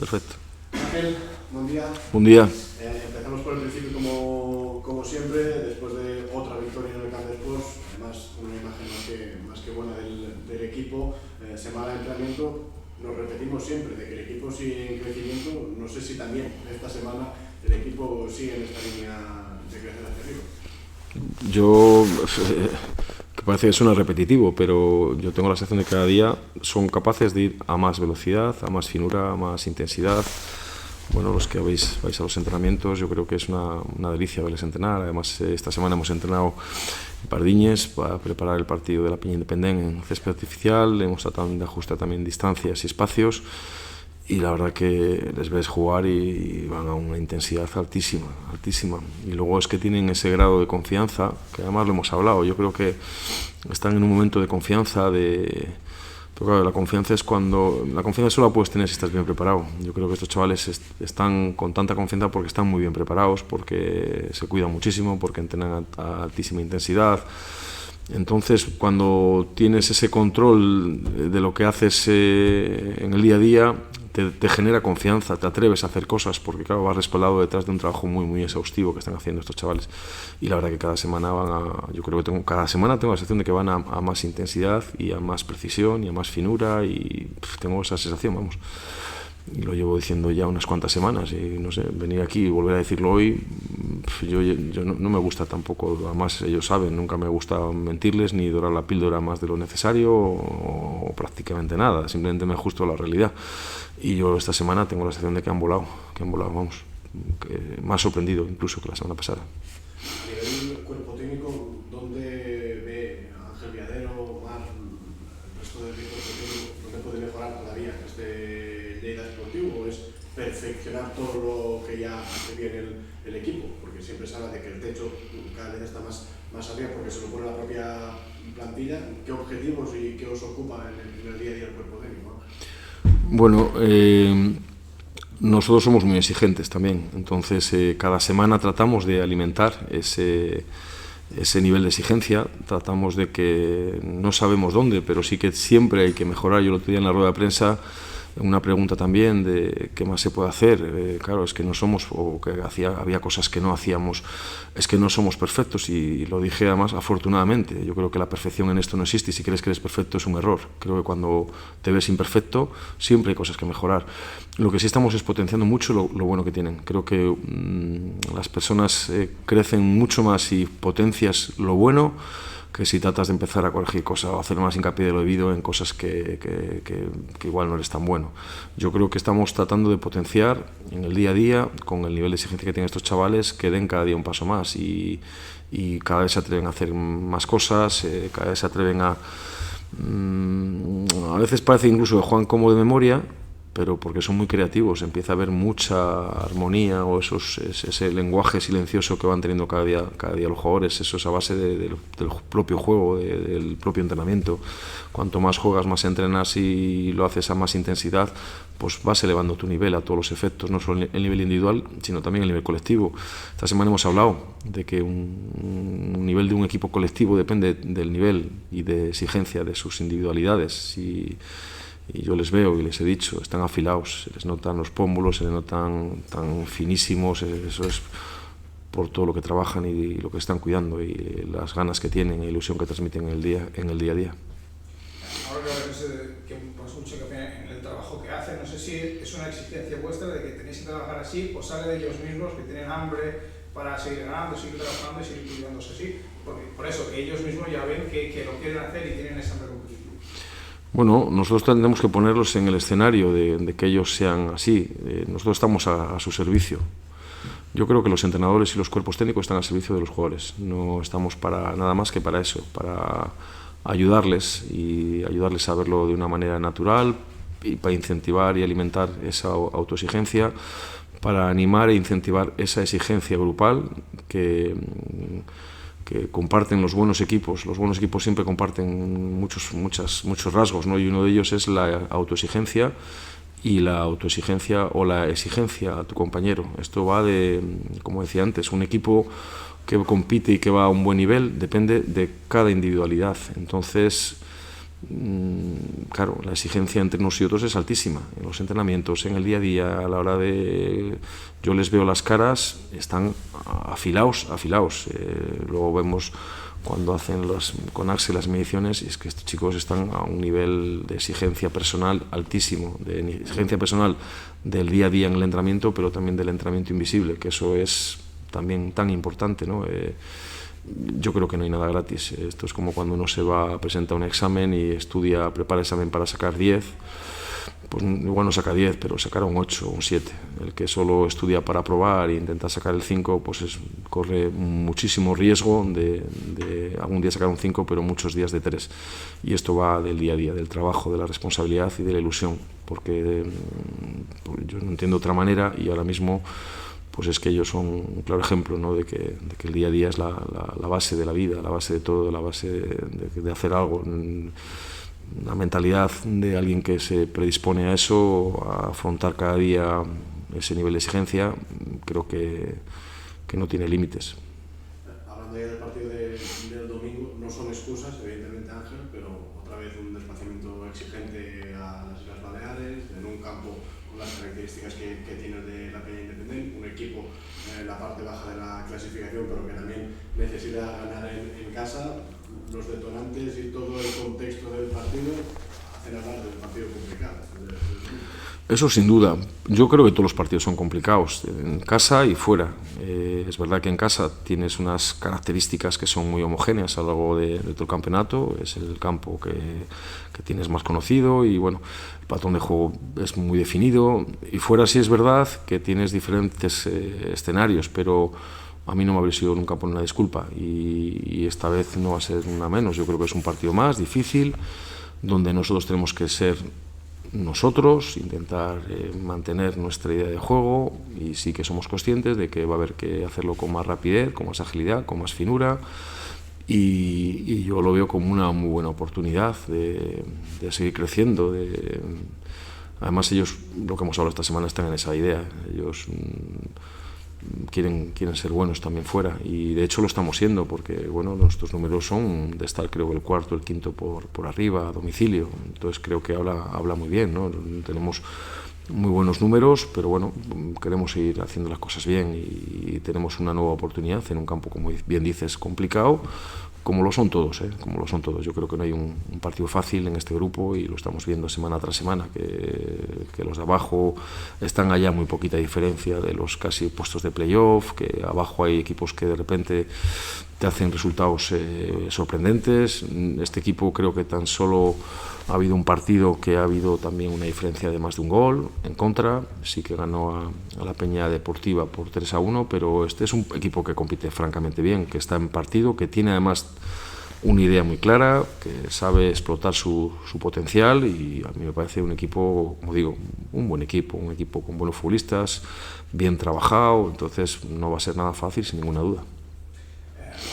Perfecto. Ángel, buen día. Buen día. Empezamos por el principio como siempre, después de otra victoria en el Camp de Sports, además una imagen más que buena del equipo. Semana de entrenamiento, nos repetimos siempre de que el equipo sigue en crecimiento. No sé si también esta semana el equipo sigue en esta línea de crecer hacia arriba. Yo, que parece que suena repetitivo, pero yo tengo la sensación de que cada día son capaces de ir a más velocidad, a más finura, a más intensidad. Bueno, los que vais a los entrenamientos, yo creo que es una delicia verles entrenar. Además, esta semana hemos entrenado en Pardiñes para preparar el partido de la Peña Independent en césped artificial. Hemos tratado de ajustar también distancias y espacios. Y la verdad que les ves jugar y van a una intensidad altísima, altísima. Y luego es que tienen ese grado de confianza, que además lo hemos hablado. Yo creo que están en un momento de confianza, pero claro, la confianza solo la puedes tener si estás bien preparado. Yo creo que estos chavales están con tanta confianza porque están muy bien preparados, porque se cuidan muchísimo, porque entrenan a altísima intensidad. Entonces, cuando tienes ese control de lo que haces en el día a día, te genera confianza, te atreves a hacer cosas, porque claro, vas respaldado detrás de un trabajo muy, muy exhaustivo que están haciendo estos chavales. Y la verdad que cada semana cada semana tengo la sensación de que van a más intensidad y a más precisión y a más finura, y tengo esa sensación, vamos. Y lo llevo diciendo ya unas cuantas semanas, y no sé, venir aquí y volver a decirlo hoy, yo no me gusta tampoco. Además ellos saben, nunca me gusta mentirles ni dorar la píldora más de lo necesario o prácticamente nada, simplemente me ajusto a la realidad. Y yo esta semana tengo la sensación de que han volado, vamos, más sorprendido incluso que la semana pasada. A nivel del cuerpo técnico, ¿dónde ve Ángel Viadero, Mar, el resto del cuerpo técnico, dónde puede mejorar todavía este Lleida Deportivo? ¿O es perfeccionar todo lo que ya hace bien el equipo? Porque siempre se habla de que el techo cada vez está más arriba porque se lo pone la propia plantilla. ¿Qué objetivos y qué os ocupa en el día a día el cuerpo técnico? Bueno, nosotros somos muy exigentes también, entonces cada semana tratamos de alimentar ese nivel de exigencia. Tratamos de que no sabemos dónde, pero sí que siempre hay que mejorar. Yo el otro día en la rueda de prensa, una pregunta también de qué más se puede hacer. Claro, es que no somos, o que había cosas que no hacíamos, es que no somos perfectos, y lo dije además afortunadamente. Yo creo que la perfección en esto no existe, y si crees que eres perfecto es un error. Creo que cuando te ves imperfecto siempre hay cosas que mejorar. Lo que sí estamos es potenciando mucho lo bueno que tienen. Creo que las personas crecen mucho más si potencias lo bueno que si tratas de empezar a corregir cosas o hacer más hincapié de lo debido en cosas que igual no eres tan bueno. Yo creo que estamos tratando de potenciar en el día a día, con el nivel de exigencia que tienen estos chavales, que den cada día un paso más, y cada vez se atreven a hacer más cosas, cada vez se atreven a veces parece incluso que juegan como de memoria, pero porque son muy creativos, empieza a haber mucha armonía, o ese lenguaje silencioso que van teniendo cada día los jugadores. Eso es a base del propio juego, del propio entrenamiento. Cuanto más juegas, más entrenas y lo haces a más intensidad, pues vas elevando tu nivel a todos los efectos, no solo el nivel individual, sino también el nivel colectivo. Esta semana hemos hablado de que un nivel de un equipo colectivo depende del nivel y de exigencia de sus individualidades, y yo les veo y les he dicho, están afilados, se les notan los pómulos, se les notan tan finísimos. Eso es por todo lo que trabajan y lo que están cuidando, y las ganas que tienen, la ilusión que transmiten en el día a día. Ahora que pues, mucho que en el trabajo que hacen, no sé si es una exigencia vuestra de que tenéis que trabajar así, o sale de ellos mismos que tienen hambre para seguir ganando, seguir trabajando y seguir cuidándose así. Por eso, que ellos mismos ya ven que lo quieren hacer y tienen esa hambre competitiva. Bueno, nosotros tendremos que ponerlos en el escenario de que ellos sean así. Nosotros estamos a su servicio. Yo creo que los entrenadores y los cuerpos técnicos están al servicio de los jugadores. No estamos para nada más que para eso, para ayudarles a verlo de una manera natural, y para incentivar y alimentar esa autoexigencia, para animar e incentivar esa exigencia grupal que comparten los buenos equipos. Los buenos equipos siempre comparten muchos rasgos, ¿no? Y uno de ellos es la autoexigencia, y la autoexigencia o la exigencia a tu compañero. Esto va de, como decía antes, un equipo que compite y que va a un buen nivel depende de cada individualidad. Entonces, claro, la exigencia entre unos y otros es altísima, en los entrenamientos, en el día a día, a la hora de... Yo les veo las caras, están afilados. Luego vemos cuando hacen con Axel las mediciones, y es que estos chicos están a un nivel de exigencia personal altísimo, de exigencia personal del día a día en el entrenamiento, pero también del entrenamiento invisible, que eso es también tan importante, ¿no? Yo creo que no hay nada gratis. Esto es como cuando uno se va a presentar un examen y estudia, prepara el examen para sacar 10, pues igual no saca 10, pero sacará un 8 o un 7. El que solo estudia para probar e intenta sacar el 5, pues corre muchísimo riesgo de algún día sacar un 5, pero muchos días de 3. Y esto va del día a día, del trabajo, de la responsabilidad y de la ilusión, porque yo no entiendo otra manera, y ahora mismo pues es que ellos son un claro ejemplo, ¿no? de que el día a día es la base de la vida, la base de todo, la base de hacer algo. La mentalidad de alguien que se predispone a eso, a afrontar cada día ese nivel de exigencia, creo que no tiene límites. Hablando ya del partido del domingo, no son excusas, evidentemente, Ángel, pero otra vez un desplazamiento exigente a las Islas Baleares, en un campo con las características que tiene el de la Peña Independiente, un equipo en la parte baja de la clasificación, pero que también necesita ganar en casa. Los detonantes y todo el contexto del partido hacen hablar del partido complicado. Eso sin duda. Yo creo que todos los partidos son complicados, en casa y fuera. Es verdad que en casa tienes unas características que son muy homogéneas a lo largo de todo el campeonato. Es el campo que tienes más conocido y bueno, el patrón de juego es muy definido. Y fuera sí es verdad que tienes diferentes escenarios, pero a mí no me habría sido nunca por una disculpa, y esta vez no va a ser una menos. Yo creo que es un partido más difícil, donde nosotros tenemos que ser nosotros, intentar mantener nuestra idea de juego, y sí que somos conscientes de que va a haber que hacerlo con más rapidez, con más agilidad, con más finura, y yo lo veo como una muy buena oportunidad de seguir creciendo. Además ellos, lo que hemos hablado esta semana, están en esa idea. Ellos quieren ser buenos también fuera, y de hecho lo estamos siendo, porque bueno, nuestros números son de estar, creo, el cuarto, el quinto por arriba a domicilio. Entonces creo que habla muy bien, ¿no? Tenemos muy buenos números, pero bueno, queremos seguir haciendo las cosas bien, y tenemos una nueva oportunidad en un campo, como bien dices, complicado, como lo son todos, como lo son todos. Yo creo que no hay un partido fácil en este grupo, y lo estamos viendo semana tras semana, que los de abajo están allá muy poquita diferencia de los casi puestos de playoff, que abajo hay equipos que de repente te hacen resultados sorprendentes. Este equipo creo que tan solo ha habido un partido que ha habido también una diferencia de más de un gol en contra. Sí que ganó a la Peña Deportiva por 3-1, pero este es un equipo que compite francamente bien, que está en partido, que tiene además una idea muy clara, que sabe explotar su potencial, y a mí me parece un equipo, como digo, un buen equipo, un equipo con buenos futbolistas, bien trabajado. Entonces no va a ser nada fácil, sin ninguna duda.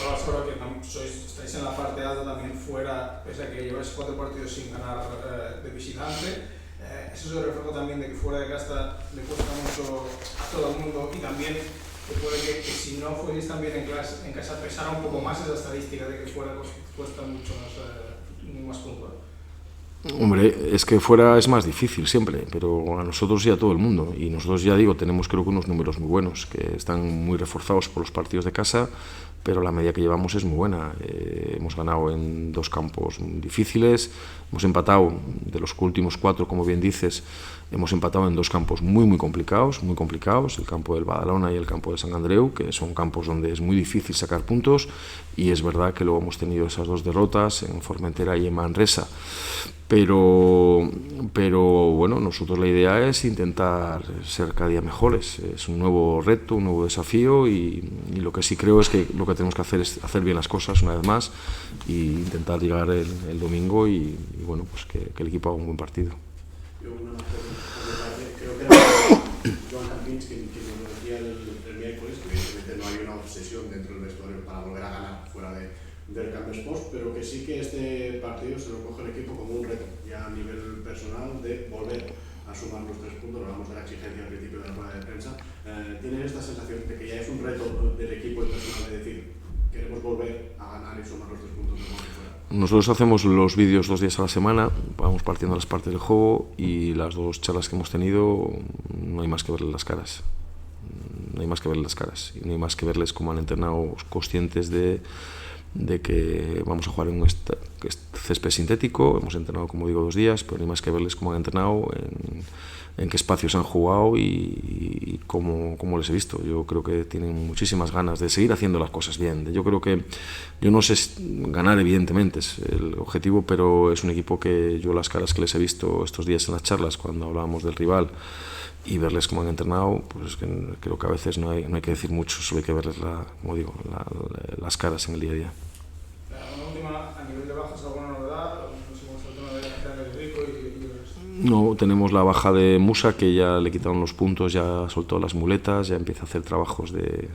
Ahora que estáis en la parte alta también fuera, pese a que lleváis 4 partidos sin ganar de visitante, eso es el reflejo también de que fuera de casa le cuesta mucho a todo el mundo, y también que puede que si no fuerais también en casa pesara un poco más esa estadística de que fuera cuesta mucho más puntual. Hombre, es que fuera es más difícil siempre, pero a nosotros y a todo el mundo. Y nosotros, ya digo, tenemos creo que unos números muy buenos, que están muy reforzados por los partidos de casa, pero la media que llevamos es muy buena. Hemos ganado en 2 campos difíciles, hemos empatado de los últimos 4, como bien dices, hemos empatado en 2 campos muy complicados, el campo del Badalona y el campo de Sant Andreu, que son campos donde es muy difícil sacar puntos, y es verdad que luego hemos tenido esas 2 derrotas en Formentera y en Manresa. Pero bueno, nosotros la idea es intentar ser cada día mejores. Es un nuevo reto, un nuevo desafío, y lo que sí creo es que lo que tenemos que hacer es hacer bien las cosas una vez más, e intentar llegar el domingo y bueno, pues que el equipo haga un buen partido. Yo una más pregunta, creo que era Joan Campins quien nos decía el miércoles, que evidentemente no hay una obsesión dentro del vestuario para volver a ganar fuera del Camp Sports, pero que sí que este partido se lo coge el equipo como un reto, ya a nivel personal, de volver a sumar los 3 puntos. Hablamos de la exigencia al principio de la rueda de prensa. ¿Tienes esta sensación de que ya es un reto del equipo y personal de decir, queremos volver a ganar y sumar los 3 puntos de fuera? Nosotros hacemos los vídeos 2 días a la semana, vamos partiendo las partes del juego, y las 2 charlas que hemos tenido no hay más que verles las caras. No hay más que verles las caras y no hay más que verles cómo han entrenado, conscientes de que vamos a jugar en un césped sintético. Hemos entrenado, como digo, 2 días, pero no hay más que verles cómo han entrenado, en qué espacios han jugado y cómo les he visto. Yo creo que tienen muchísimas ganas de seguir haciendo las cosas bien. Yo creo que, yo no sé ganar, evidentemente es el objetivo, pero es un equipo que yo, las caras que les he visto estos días en las charlas cuando hablábamos del rival y verles cómo han entrenado, pues que creo que a veces no hay que decir mucho, solo hay que verles, como digo, las caras en el día a día. Una última, a nivel de bajas, ¿alguna novedad? No sé cómo está el tema de Rico y el resto. No, tenemos la baja de Musa, que ya le quitaron los puntos, ya soltó las muletas, ya empieza a hacer trabajos de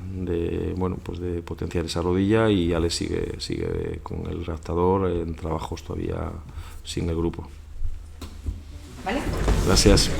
potenciar esa rodilla, y ya le sigue con el adaptador en trabajos todavía sin el grupo. ¿Vale? Gracias.